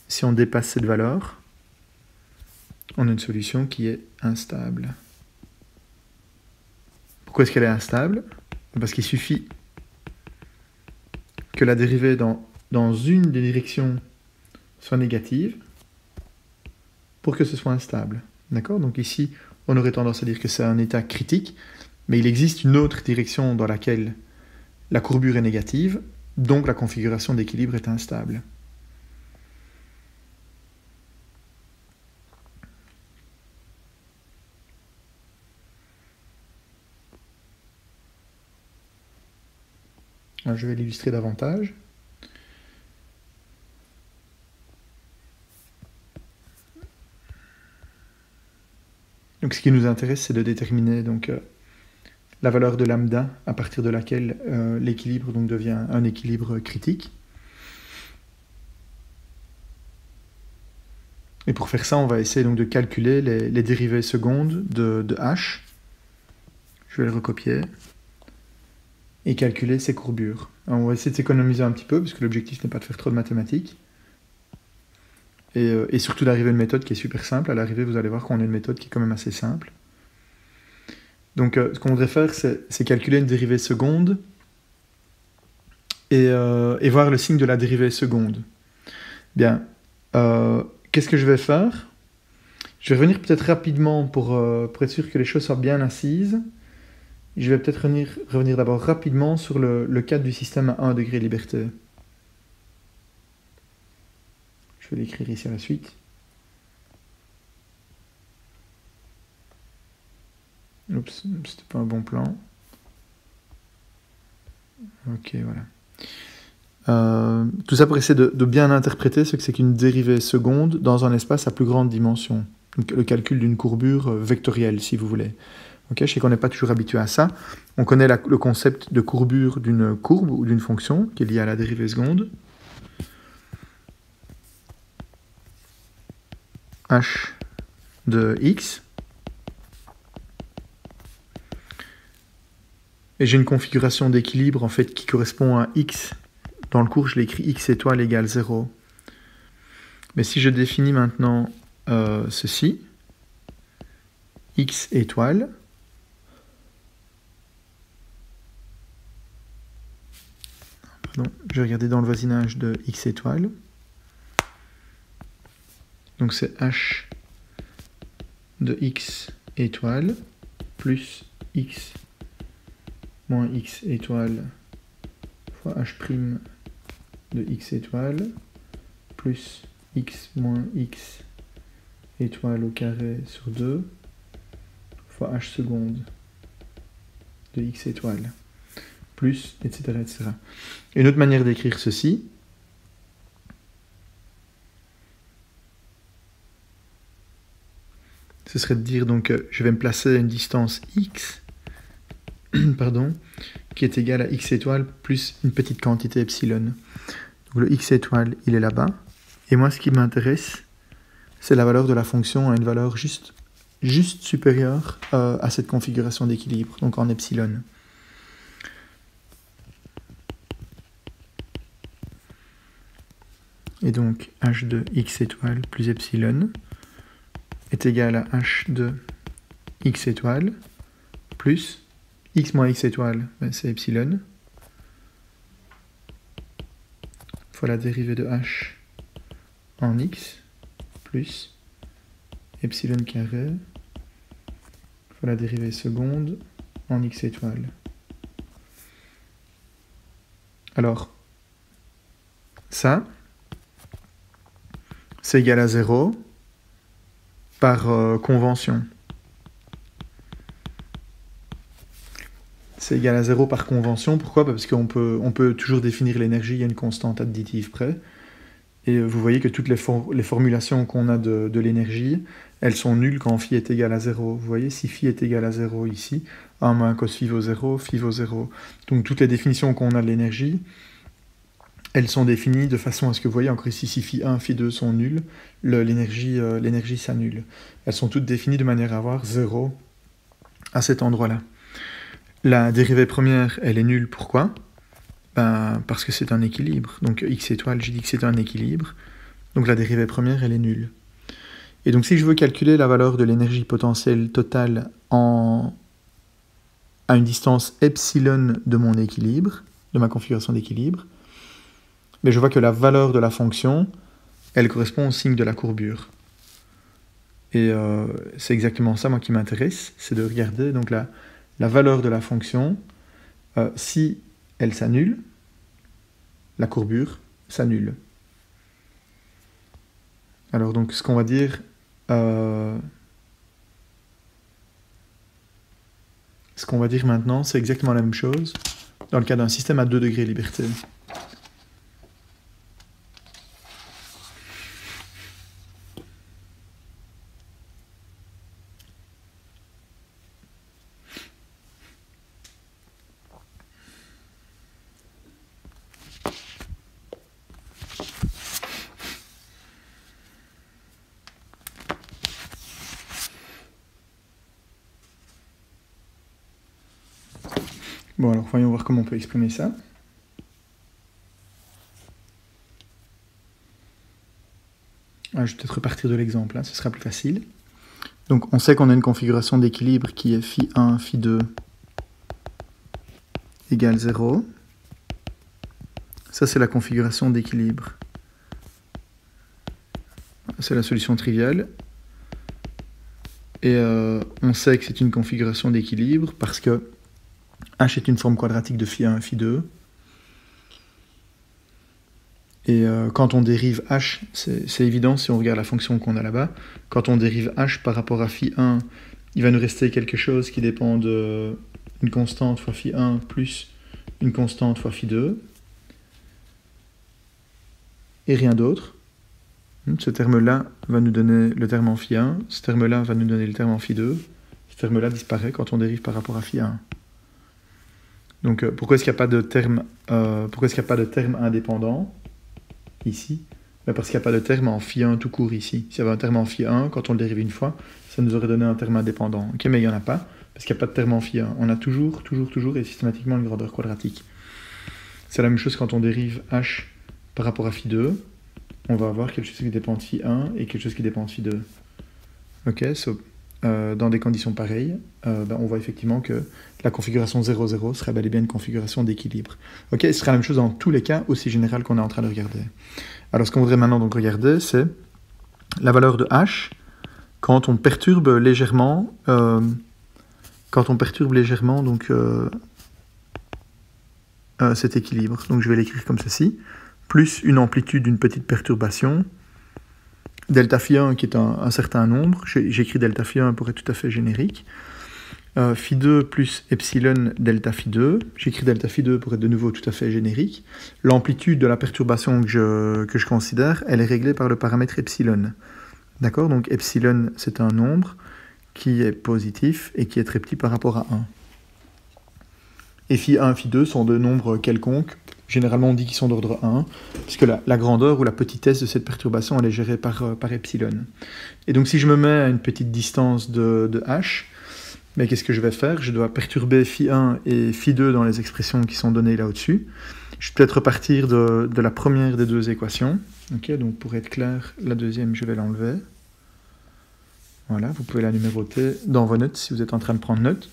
si on dépasse cette valeur, on a une solution qui est instable. Pourquoi est-ce qu'elle est instable? Parce qu'il suffit que la dérivée dans une des directions soit négative pour que ce soit instable. D'accord? Donc ici, on aurait tendance à dire que c'est un état critique, mais il existe une autre direction dans laquelle la courbure est négative, donc la configuration d'équilibre est instable. Alors, je vais l'illustrer davantage. Donc, ce qui nous intéresse, c'est de déterminer donc, la valeur de lambda à partir de laquelle l'équilibre devient un équilibre critique. Et pour faire ça, on va essayer donc de calculer les dérivées secondes de h. Je vais le recopier. Et calculer ces courbures. Alors, on va essayer de s'économiser un petit peu, parce que l'objectif n'est pas de faire trop de mathématiques. Et surtout d'arriver à une méthode qui est super simple. À l'arrivée, vous allez voir qu'on a une méthode qui est quand même assez simple. Donc, ce qu'on voudrait faire, c'est calculer une dérivée seconde et voir le signe de la dérivée seconde. Bien, qu'est-ce que je vais faire? Je vais revenir peut-être rapidement pour être sûr que les choses soient bien assises. Je vais peut-être revenir d'abord rapidement sur le cadre du système à 1 degré de liberté. Je vais l'écrire ici à la suite. Oups, c'était pas un bon plan. Ok, voilà. Tout ça pour essayer de bien interpréter ce que c'est qu'une dérivée seconde dans un espace à plus grande dimension. Donc, le calcul d'une courbure vectorielle, si vous voulez. Okay, je sais qu'on n'est pas toujours habitué à ça. On connaît le concept de courbure d'une courbe ou d'une fonction qui est liée à la dérivée seconde. H de x. Et j'ai une configuration d'équilibre en fait qui correspond à x. Dans le cours, je l'ai écrit x étoile égale 0. Mais si je définis maintenant ceci, x étoile, pardon, je vais regarder dans le voisinage de x étoile. Donc c'est h de x étoile plus x moins x étoile fois h' de x étoile plus x moins x étoile au carré sur 2 fois h seconde de x étoile plus, etc., etc. Une autre manière d'écrire ceci, ce serait de dire, donc, je vais me placer à une distance x, pardon, qui est égale à x étoile plus une petite quantité epsilon. Donc le x étoile, il est là-bas. Et moi, ce qui m'intéresse, c'est la valeur de la fonction à une valeur juste supérieure à cette configuration d'équilibre, donc en epsilon. Et donc h de x étoile plus epsilon est égal à h de x étoile plus x moins x étoile, ben c'est epsilon, fois la dérivée de h en x plus epsilon carré fois la dérivée seconde en x étoile. Alors, ça, c'est égal à 0 par convention. C'est égal à 0 par convention. Pourquoi? Parce qu'on peut toujours définir l'énergie à une constante additive près. Et vous voyez que toutes les formulations qu'on a de l'énergie, elles sont nulles quand phi est égal à 0. Vous voyez, si phi est égal à 0 ici, 1 moins cos phi vaut 0, phi vaut 0. Donc toutes les définitions qu'on a de l'énergie, elles sont définies de façon à ce que vous voyez, encore ici, si phi 1, phi 2 sont nuls, l'énergie s'annule. Elles sont toutes définies de manière à avoir 0 à cet endroit-là. La dérivée première, elle est nulle. Pourquoi? Ben, parce que c'est un équilibre. Donc x étoile, j'ai dit que c'est un équilibre. Donc la dérivée première, elle est nulle. Et donc si je veux calculer la valeur de l'énergie potentielle totale à une distance epsilon de mon équilibre, de ma configuration d'équilibre, mais je vois que la valeur de la fonction, elle correspond au signe de la courbure. Et c'est exactement ça, moi, qui m'intéresse, c'est de regarder donc la valeur de la fonction, si elle s'annule, la courbure s'annule. Alors donc ce qu'on va dire, maintenant, c'est exactement la même chose dans le cas d'un système à 2 degrés de liberté. Bon, alors voyons voir comment on peut exprimer ça. Je vais peut-être repartir de l'exemple, ce sera plus facile. Donc on sait qu'on a une configuration d'équilibre qui est phi 1, phi 2 égale 0. Ça, c'est la configuration d'équilibre. C'est la solution triviale. Et on sait que c'est une configuration d'équilibre parce que h est une forme quadratique de phi 1 et phi 2. Et quand on dérive h, c'est évident si on regarde la fonction qu'on a là-bas, quand on dérive h par rapport à phi 1, il va nous rester quelque chose qui dépend d'une constante fois phi 1 plus une constante fois phi 2, et rien d'autre. Ce terme-là va nous donner le terme en phi 1, ce terme-là va nous donner le terme en phi 2, ce terme-là disparaît quand on dérive par rapport à phi 1. Donc pourquoi est-ce qu'il n'y a pas de terme indépendant ici? Parce qu'il n'y a pas de terme en phi 1 tout court ici. S'il y avait un terme en phi 1, quand on le dérive une fois, ça nous aurait donné un terme indépendant. Ok, mais il n'y en a pas, parce qu'il n'y a pas de terme en phi 1. On a toujours et systématiquement une grandeur quadratique. C'est la même chose quand on dérive h par rapport à phi 2. On va avoir quelque chose qui dépend de phi 1 et quelque chose qui dépend de phi 2. Ok, dans des conditions pareilles, on voit effectivement que la configuration 0,0 serait bel et bien une configuration d'équilibre. Ok, ce sera la même chose dans tous les cas, aussi général qu'on est en train de regarder. Alors ce qu'on voudrait maintenant donc regarder, c'est la valeur de h quand on perturbe légèrement, donc, cet équilibre. Donc je vais l'écrire comme ceci, plus une amplitude d'une petite perturbation, delta phi 1 qui est un certain nombre, j'écris delta phi 1 pour être tout à fait générique, phi 2 plus epsilon delta phi 2, j'écris delta phi 2 pour être de nouveau tout à fait générique. L'amplitude de la perturbation que je considère, elle est réglée par le paramètre epsilon. D'accord? Donc epsilon, c'est un nombre qui est positif et qui est très petit par rapport à 1. Et phi 1 et phi 2 sont deux nombres quelconques. Généralement, on dit qu'ils sont d'ordre 1, puisque la grandeur ou la petitesse de cette perturbation, elle est gérée par epsilon. Et donc, si je me mets à une petite distance de h, mais qu'est-ce que je vais faire? Je dois perturber phi 1 et phi 2 dans les expressions qui sont données là au-dessus. Je vais peut-être repartir de la première des deux équations. Ok, donc pour être clair, la deuxième, je vais l'enlever. Voilà, vous pouvez la numéroter dans vos notes si vous êtes en train de prendre note.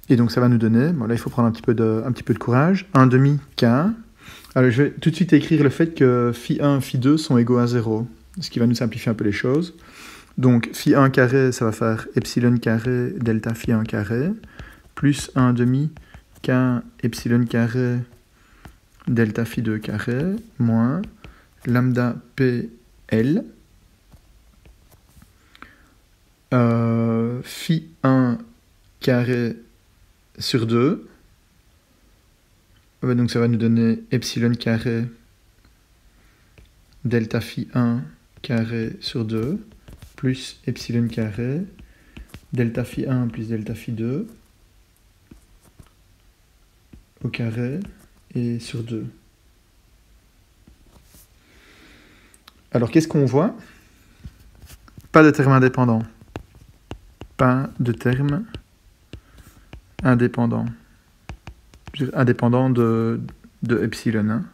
Et donc ça va nous donner, bon là il faut prendre un petit peu de courage, 1 demi K1. Alors je vais tout de suite écrire le fait que phi1 phi2 sont égaux à 0, ce qui va nous simplifier un peu les choses. Donc phi1 carré, ça va faire epsilon carré delta phi1 carré, plus 1 demi K epsilon carré delta phi2 carré, moins lambda PL, phi1 carré sur 2, donc ça va nous donner epsilon carré delta phi 1 carré sur 2 plus epsilon carré delta phi 1 plus delta phi 2 au carré et sur 2. Alors qu'est-ce qu'on voit? Pas de terme indépendant. Pas de terme indépendant. Indépendant de epsilon. Hein.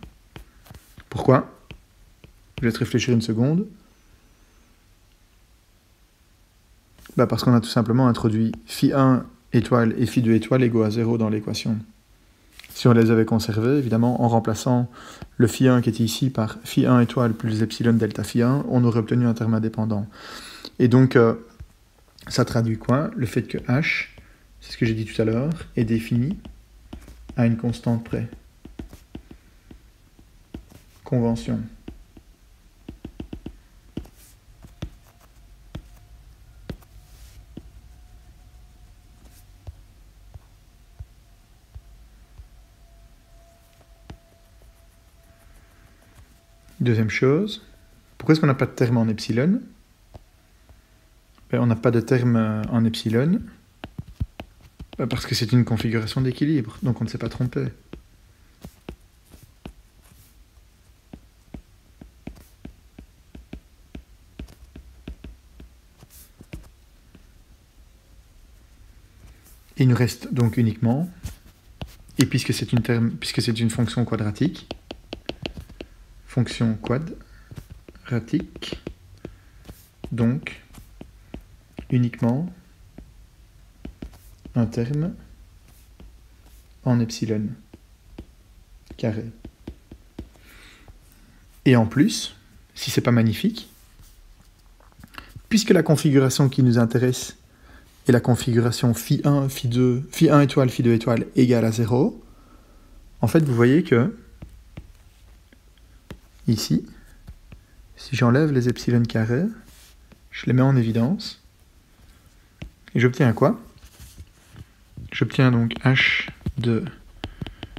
Pourquoi? Je vais te réfléchir une seconde. Bah parce qu'on a tout simplement introduit phi1 étoile et phi2 étoile égaux à 0 dans l'équation. Si on les avait conservés, évidemment, en remplaçant le phi1 qui était ici par phi1 étoile plus epsilon delta phi1, on aurait obtenu un terme indépendant. Et donc, ça traduit quoi? Le fait que h, c'est ce que j'ai dit tout à l'heure, est défini à une constante près. Convention. Deuxième chose, pourquoi est-ce qu'on n'a pas de terme en epsilon? Ben, on n'a pas de terme en epsilon parce que c'est une configuration d'équilibre, donc on ne s'est pas trompé. Il nous reste donc uniquement, et puisque c'est une fonction quadratique, donc uniquement un terme en epsilon carré. Et en plus, si c'est pas magnifique, puisque la configuration qui nous intéresse est la configuration phi1, phi1 étoile, phi2 étoile égale à 0, en fait vous voyez que ici, si j'enlève les epsilon carrés, je les mets en évidence, et j'obtiens quoi? J'obtiens donc h de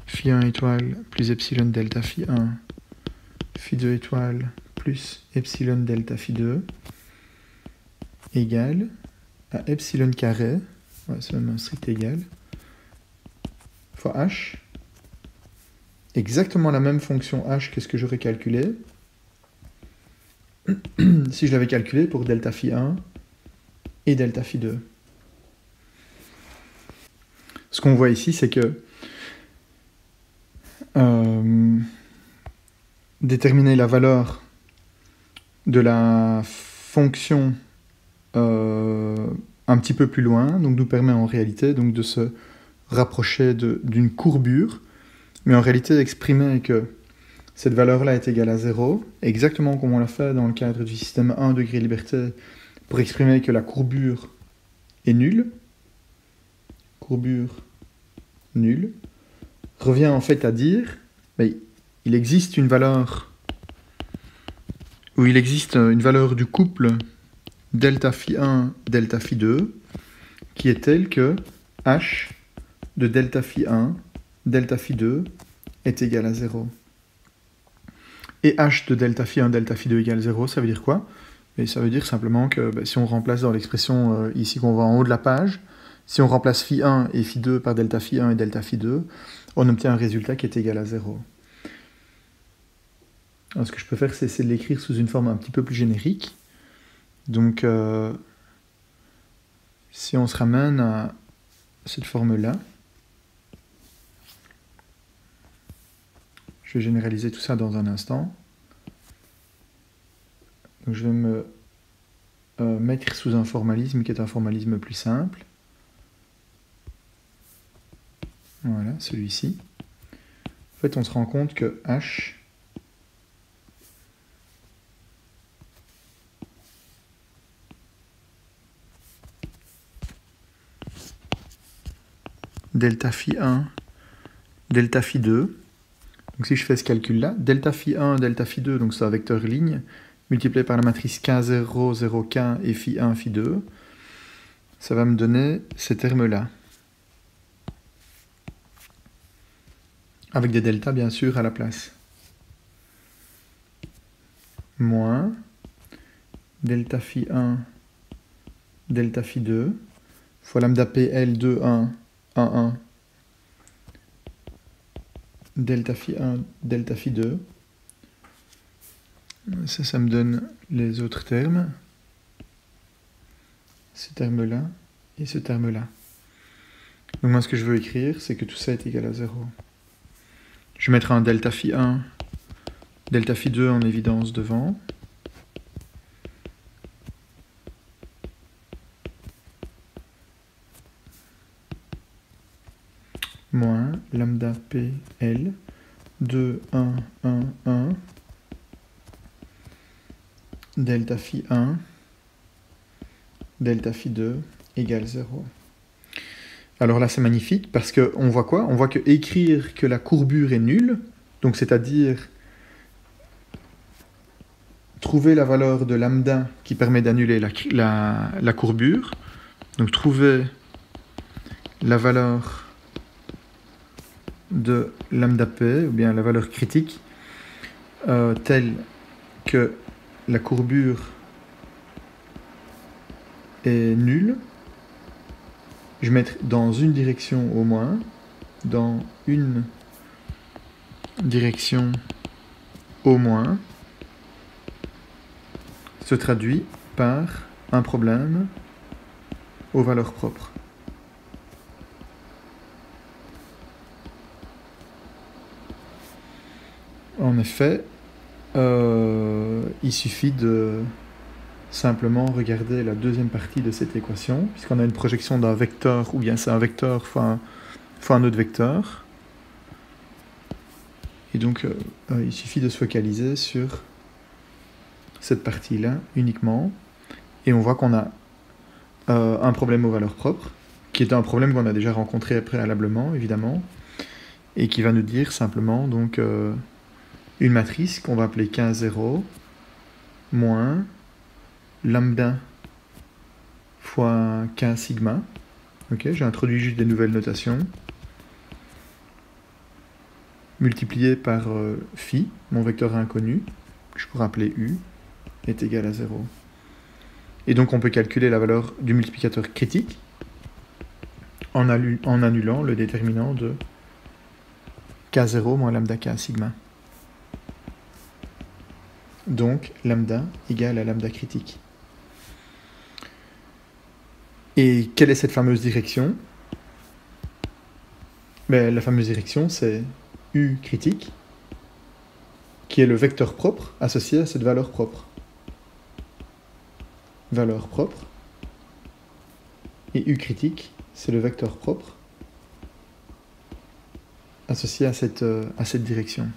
phi1 étoile plus epsilon delta phi1, phi2 étoile plus epsilon delta phi2 égale à epsilon carré, ouais, c'est même un strict égal, fois h, exactement la même fonction h que ce que j'aurais calculé si je l'avais calculé pour delta phi 1 et delta phi 2. Ce qu'on voit ici, c'est que déterminer la valeur de la fonction un petit peu plus loin, donc nous permet en réalité donc, de se rapprocher d'une courbure, mais en réalité d'exprimer que cette valeur-là est égale à 0, exactement comme on l'a fait dans le cadre du système 1 degré liberté, pour exprimer que la courbure est nulle. Courbure nulle revient en fait à dire, mais il existe une valeur, ou il existe une valeur du couple delta phi 1, delta phi 2, qui est telle que h de delta phi 1, delta phi 2 est égal à 0. Et h de delta phi 1, delta phi 2 égale 0, ça veut dire quoi? Et ça veut dire simplement que si on remplace dans l'expression ici qu'on voit en haut de la page, si on remplace phi 1 et phi 2 par delta phi 1 et delta phi 2, on obtient un résultat qui est égal à 0. Alors, ce que je peux faire, c'est de l'écrire sous une forme un petit peu plus générique. Donc, si on se ramène à cette forme-là, Je vais généraliser tout ça dans un instant. Donc je vais me mettre sous un formalisme qui est un formalisme plus simple. Voilà, celui-ci. En fait, on se rend compte que H delta phi 1, delta phi 2. Donc si je fais ce calcul-là, delta phi 1, delta phi 2, donc c'est un vecteur ligne, multiplié par la matrice K0, 0, K et phi 1, phi 2, ça va me donner ces termes-là. Avec des deltas, bien sûr, à la place. Moins delta phi 1, delta phi 2, fois lambda PL 2, 1, 1, delta phi 1, delta phi 2. Ça me donne les autres termes. Ce terme-là et ce terme-là. Donc moi, ce que je veux écrire, c'est que tout ça est égal à 0. Je vais mettre un delta phi 1, delta phi 2 en évidence devant. Moins lambda PL 2, 1, 1, 1, delta phi 1, delta phi 2 égale 0. Alors là, c'est magnifique parce qu'on voit quoi? On voit que écrire que la courbure est nulle, donc c'est-à-dire trouver la valeur de lambda qui permet d'annuler la courbure, donc trouver la valeur de lambda p, ou bien la valeur critique, telle que la courbure est nulle. Je vais mettre dans une direction au moins, dans une direction au moins, se traduit par un problème aux valeurs propres. En effet, il suffit de simplement regarder la deuxième partie de cette équation, puisqu'on a une projection d'un vecteur, ou bien c'est un vecteur fois un autre vecteur. Et donc, il suffit de se focaliser sur cette partie-là uniquement. Et on voit qu'on a un problème aux valeurs propres, qui est un problème qu'on a déjà rencontré préalablement, évidemment, et qui va nous dire simplement donc une matrice qu'on va appeler K0 moins lambda fois K sigma. Ok, j'ai introduit juste des nouvelles notations. Multiplié par phi, mon vecteur inconnu, que je pourrais appeler U, est égal à 0. Et donc on peut calculer la valeur du multiplicateur critique en annulant le déterminant de K0 moins lambda K sigma. Donc lambda égale à lambda critique. Et quelle est cette fameuse direction? Ben, la fameuse direction, c'est U critique, qui est le vecteur propre associé à cette valeur propre. Valeur propre. Et U critique, c'est le vecteur propre associé à cette direction.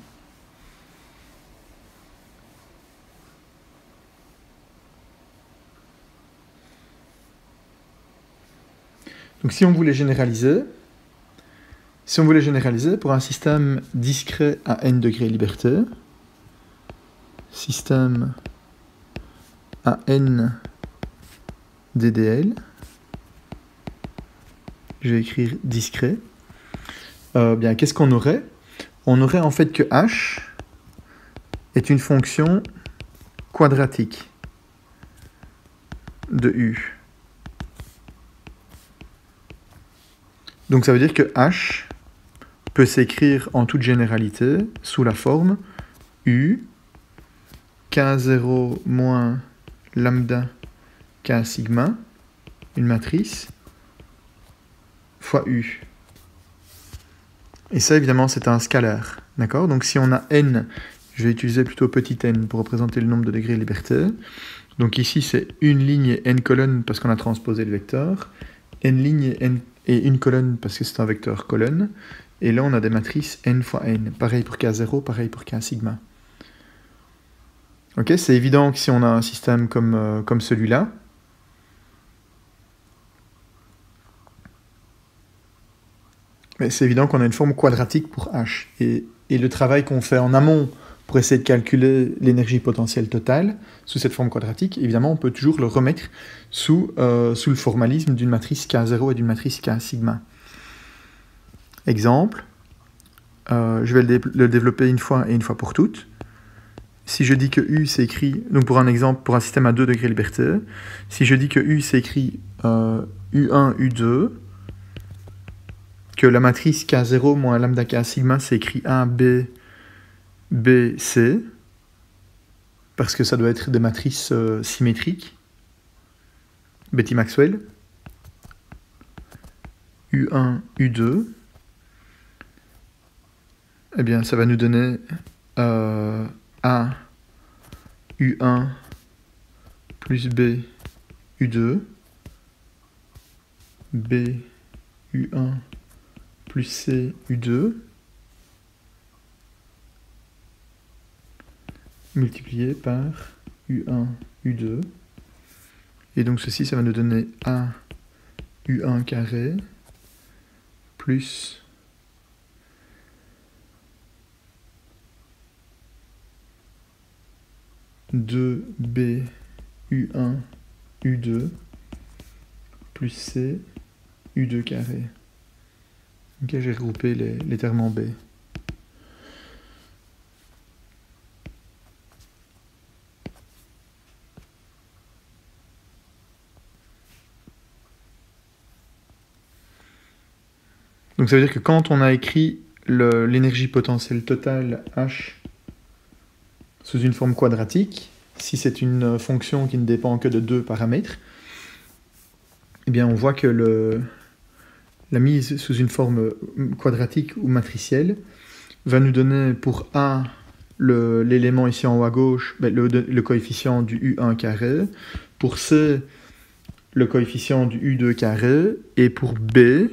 Donc si on voulait généraliser pour un système discret à n degrés liberté, système à n ddl, je vais écrire discret, bien qu'est-ce qu'on aurait? On aurait en fait que h est une fonction quadratique de u. Donc ça veut dire que h peut s'écrire en toute généralité sous la forme u k0 moins lambda k sigma, une matrice, fois u. Et ça, évidemment, c'est un scalaire. D'accord? Donc si on a n, je vais utiliser plutôt petit n pour représenter le nombre de degrés de liberté. Donc ici, c'est une ligne et n colonnes parce qu'on a transposé le vecteur. N lignes et une colonne parce que c'est un vecteur colonne. Et là, on a des matrices n fois n. Pareil pour K0, pareil pour K sigma. Ok, c'est évident que si on a un système comme celui-là, c'est évident qu'on a une forme quadratique pour H. Et le travail qu'on fait en amont pour essayer de calculer l'énergie potentielle totale sous cette forme quadratique, évidemment, on peut toujours le remettre sous le formalisme d'une matrice K0 et d'une matrice K sigma. Exemple, je vais le développer une fois et une fois pour toutes. Si je dis que U s'écrit, donc pour un exemple, pour un système à 2 degrés de liberté, si je dis que U s'écrit U1, U2, que la matrice K0 moins lambda K sigma s'écrit A, B, B, C, parce que ça doit être des matrices symétriques, Betty Maxwell, U1, U2, eh bien ça va nous donner A, U1 plus B, U2, B, U1 plus C, U2, multiplié par U1, U2. Et donc ceci, ça va nous donner A, U1 carré, plus deux B, U1, U2, plus C, U2 carré. Ok, j'ai regroupé les termes en B. Donc ça veut dire que quand on a écrit l'énergie potentielle totale H sous une forme quadratique, si c'est une fonction qui ne dépend que de deux paramètres, eh bien on voit que la mise sous une forme quadratique ou matricielle va nous donner pour A l'élément ici en haut à gauche, le coefficient du U1 carré, pour C le coefficient du U2 carré, et pour B,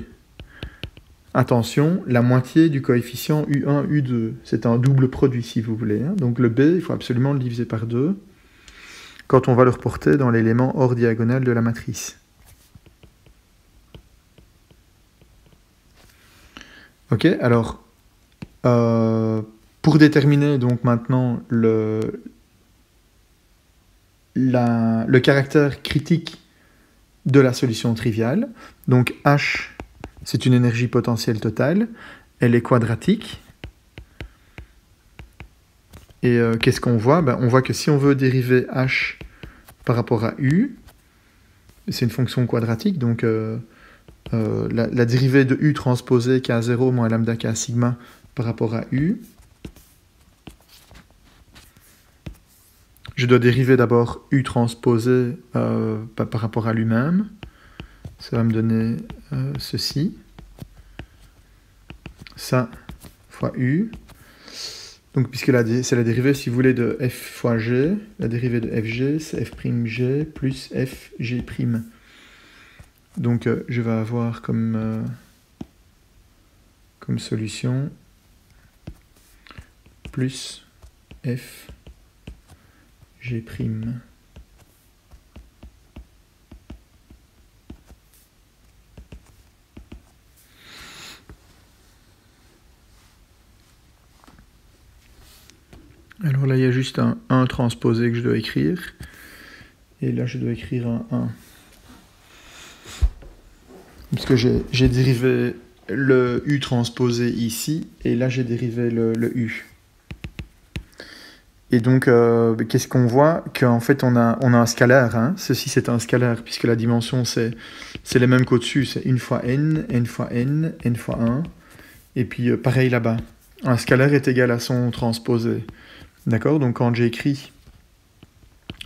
attention, la moitié du coefficient U1, U2. C'est un double produit si vous voulez. Hein. Donc le B, il faut absolument le diviser par 2 quand on va le reporter dans l'élément hors diagonale de la matrice. Ok, alors, pour déterminer donc maintenant le caractère critique de la solution triviale, donc H, c'est une énergie potentielle totale, elle est quadratique, et qu'est-ce qu'on voit? On voit que si on veut dériver H par rapport à U, c'est une fonction quadratique, donc la dérivée de U transposée K0 moins lambda K sigma par rapport à U. Je dois dériver d'abord U transposé par rapport à lui-même. Ça va me donner ceci. Ça fois U. Donc, puisque c'est la dérivée, si vous voulez, de f fois g, la dérivée de fg, c'est f'g plus fg'. Donc, je vais avoir comme solution plus f g'. Alors là, il y a juste un 1 transposé que je dois écrire. Et là, je dois écrire un 1. Puisque j'ai dérivé le U transposé ici, et là, j'ai dérivé le U. Et donc, qu'est-ce qu'on voit? Qu'en fait, on a un scalaire. Hein. Ceci, c'est un scalaire, puisque la dimension, c'est les mêmes qu'au-dessus. C'est 1 fois n, n fois n, n fois 1. Et puis, pareil là-bas. Un scalaire est égal à son transposé. D'accord? Donc, quand j'écris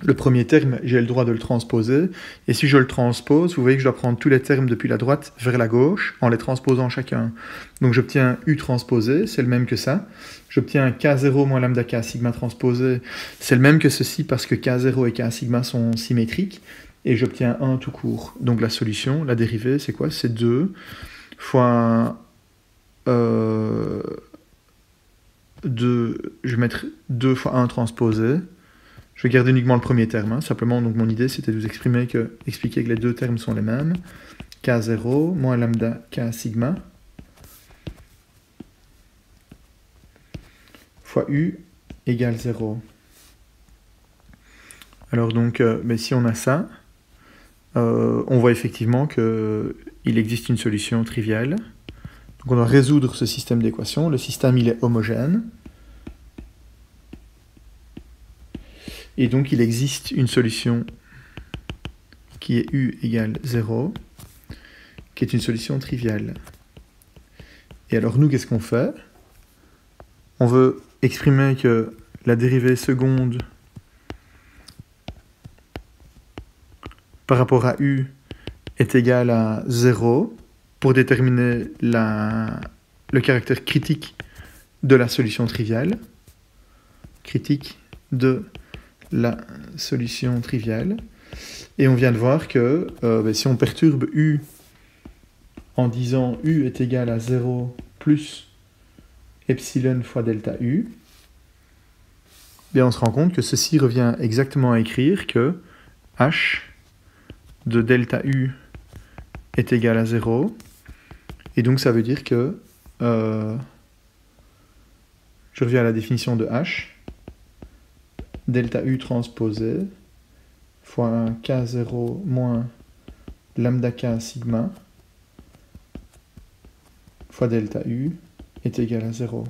Le premier terme, j'ai le droit de le transposer. Et si je le transpose, vous voyez que je dois prendre tous les termes depuis la droite vers la gauche en les transposant chacun. Donc j'obtiens U transposé, c'est le même que ça. J'obtiens K0 moins lambda K sigma transposé, c'est le même que ceci parce que K0 et K sigma sont symétriques. Et j'obtiens 1 tout court. Donc la solution, la dérivée, c'est quoi? C'est 2 fois... 2, je vais mettre 2 fois 1 transposé. Je vais garder uniquement le premier terme. Simplement, donc mon idée, c'était de vous expliquer que les deux termes sont les mêmes. K0 moins lambda K sigma fois U égale 0. Alors donc, mais si on a ça, on voit effectivement qu'il existe une solution triviale. Donc on doit résoudre ce système d'équations. Le système, il est homogène. Et donc il existe une solution qui est U égale 0, qui est une solution triviale. Et alors nous, qu'est-ce qu'on fait? On veut exprimer que la dérivée seconde par rapport à U est égale à 0 pour déterminer le caractère critique de la solution triviale. Critique de la solution triviale. Et on vient de voir que si on perturbe U en disant U est égal à 0 plus epsilon fois delta U, bien on se rend compte que ceci revient exactement à écrire que H de delta U est égal à 0. Et donc ça veut dire que, je reviens à la définition de H, delta U transposé fois K0 moins lambda K sigma fois delta U est égal à 0.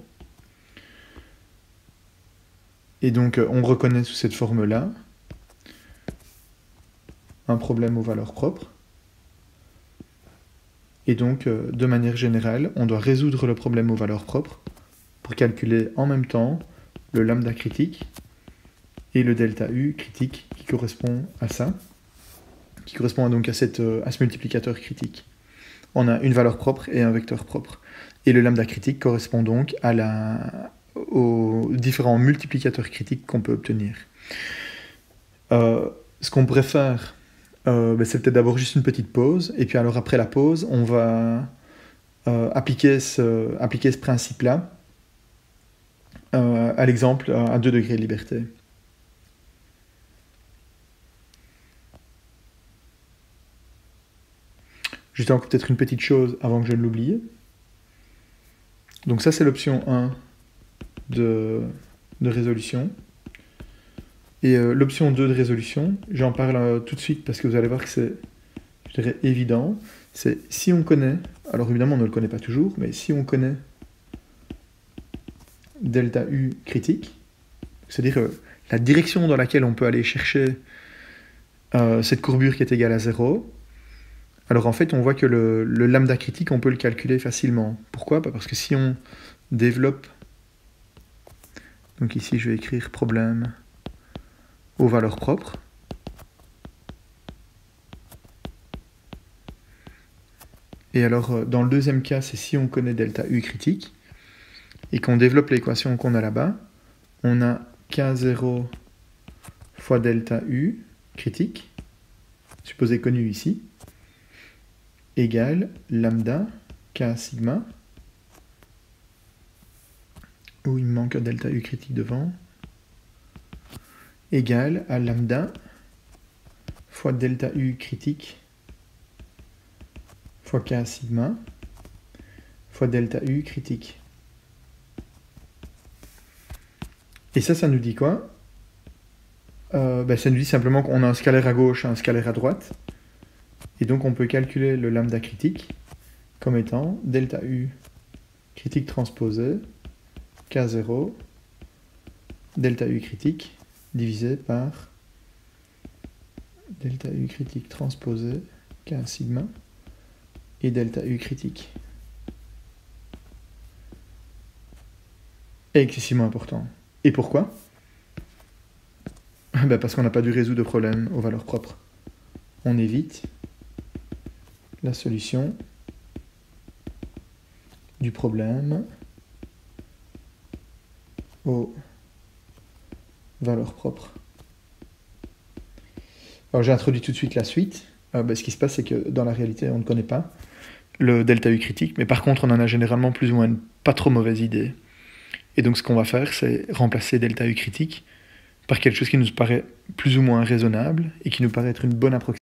Et donc on reconnaît sous cette forme-là un problème aux valeurs propres. Et donc, de manière générale, on doit résoudre le problème aux valeurs propres pour calculer en même temps le lambda critique et le delta U critique qui correspond à ça, qui correspond donc à ce multiplicateur critique. On a une valeur propre et un vecteur propre. Et le lambda critique correspond donc aux différents multiplicateurs critiques qu'on peut obtenir. Ce qu'on pourrait faire, c'est peut-être d'abord juste une petite pause, et puis alors après la pause, on va appliquer ce principe-là à l'exemple à 2 degrés de liberté. Juste encore peut-être une petite chose avant que je ne l'oublie. Donc ça c'est l'option 1 de résolution. Et l'option 2 de résolution, j'en parle tout de suite parce que vous allez voir que c'est, je dirais, évident. C'est si on connaît, alors évidemment on ne le connaît pas toujours, mais si on connaît delta U critique, c'est-à-dire la direction dans laquelle on peut aller chercher cette courbure qui est égale à 0, alors en fait on voit que le lambda critique on peut le calculer facilement. Pourquoi? Parce que si on développe, donc ici je vais écrire problème aux valeurs propres, et alors dans le deuxième cas c'est si on connaît delta U critique et qu'on développe l'équation qu'on a là-bas, on a K0 fois delta U critique, supposé connu ici, égale lambda K sigma, où il me manque un delta U critique devant, égale à lambda fois delta U critique fois K sigma fois delta U critique. Et ça nous dit quoi? Ça nous dit simplement qu'on a un scalaire à gauche et un scalaire à droite. Et donc on peut calculer le lambda critique comme étant delta U critique transposé K0 delta U critique divisé par delta U critique transposé K sigma et delta U critique. Excessivement important. Et pourquoi? Ben, parce qu'on n'a pas dû résoudre de problème aux valeurs propres. On évite la solution du problème aux valeurs propres. Alors j'ai introduit tout de suite la suite. Ce qui se passe, c'est que dans la réalité, on ne connaît pas le delta U critique, mais par contre, on en a généralement plus ou moins une pas trop mauvaise idée. Et donc ce qu'on va faire, c'est remplacer delta U critique par quelque chose qui nous paraît plus ou moins raisonnable et qui nous paraît être une bonne approximation.